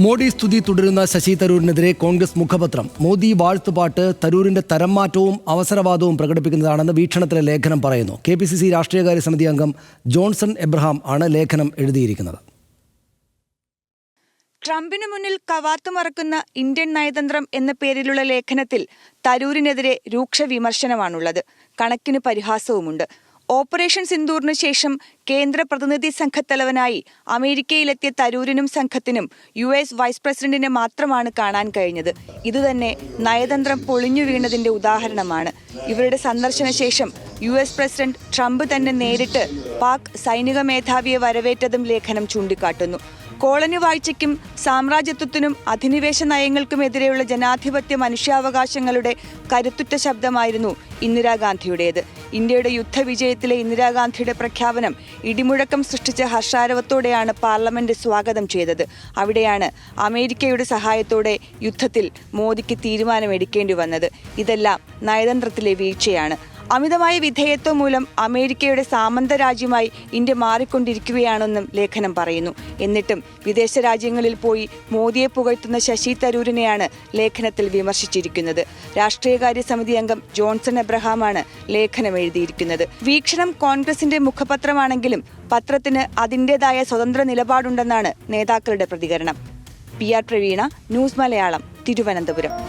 മോഡി സ്തുതി തുടരുന്ന ശശി തരൂരിനെതിരെ കോൺഗ്രസ് മുഖപത്രം മോദി വാഴ്ത്തുപാട്ട് തരൂരിന്റെ തരംമാറ്റവും അവസരവാദവും പ്രകടിപ്പിക്കുന്നതാണെന്ന് വീക്ഷണത്തിലെ ലേഖനം പറയുന്നു. KPCC രാഷ്ട്രീയകാര്യ സമിതി അംഗം ജോൺസൺ എബ്രഹാം ആണ് ലേഖനം എഴുതിയിരിക്കുന്നത്. ട്രംപിന് മുന്നിൽ കവാത്തുമറക്കുന്ന ഇന്ത്യൻ നയതന്ത്രം എന്ന പേരിലുള്ള ലേഖനത്തിൽ തരൂരിനെതിരെ രൂക്ഷ വിമർശനമാണുള്ളത്. കണക്കിന് പരിഹാസവുമുണ്ട്. ഓപ്പറേഷൻ സിന്ദൂറിന് ശേഷം കേന്ദ്ര പ്രതിനിധി സംഘത്തലവനായി അമേരിക്കയിലെത്തിയ തരൂരിനും സംഘത്തിനും US വൈസ് പ്രസിഡന്റിനെ മാത്രമാണ് കാണാൻ കഴിഞ്ഞത്. ഇതുതന്നെ നയതന്ത്രം പൊളിഞ്ഞു വീണതിന്റെ ഉദാഹരണമാണ്. ഇവരുടെ സന്ദർശന ശേഷം US പ്രസിഡന്റ് ട്രംപ് തന്നെ നേരിട്ട് പാക് സൈനിക മേധാവിയെ വരവേറ്റതും ലേഖനം ചൂണ്ടിക്കാട്ടുന്നു. കോളനി വാഴ്ചയ്ക്കും സാമ്രാജ്യത്വത്തിനും അധിനിവേശ നയങ്ങൾക്കുമെതിരെയുള്ള ജനാധിപത്യ മനുഷ്യാവകാശങ്ങളുടെ കരുത്തുറ്റ ശബ്ദമായിരുന്നു ഇന്ദിരാഗാന്ധിയുടേത്. ഇന്ത്യയുടെ യുദ്ധവിജയത്തിലെ ഇന്ദിരാഗാന്ധിയുടെ പ്രഖ്യാപനം ഇടിമുഴക്കം സൃഷ്ടിച്ച ഹർഷാരവത്തോടെയാണ് പാർലമെന്റ് സ്വാഗതം ചെയ്തത്. അവിടെയാണ് അമേരിക്കയുടെ സഹായത്തോടെ യുദ്ധത്തിൽ മോദിക്ക് തീരുമാനമെടുക്കേണ്ടി വന്നത്. ഇതെല്ലാം നയതന്ത്രത്തിലെ വീഴ്ചയാണ്. അമിതമായ വിധേയത്വം മൂലം അമേരിക്കയുടെ സാമന്ത രാജ്യമായി ഇന്ത്യ മാറിക്കൊണ്ടിരിക്കുകയാണെന്നും ലേഖനം പറയുന്നു. എന്നിട്ടും വിദേശ രാജ്യങ്ങളിൽ പോയി മോദിയെ പുകഴ്ത്തുന്ന ശശി തരൂരിനെയാണ് ലേഖനത്തിൽ വിമർശിച്ചിരിക്കുന്നത്. രാഷ്ട്രീയകാര്യ സമിതി അംഗം ജോൺസൺ എബ്രഹാമാണ് ലേഖനം എഴുതിയിരിക്കുന്നത്. വീക്ഷണം കോൺഗ്രസിന്റെ മുഖപത്രമാണെങ്കിലും പത്രത്തിന് അതിൻ്റെതായ സ്വതന്ത്ര നിലപാടുണ്ടെന്നാണ് നേതാക്കളുടെ പ്രതികരണം. PR Praveena, news Malayalam, Thiruvananthapuram.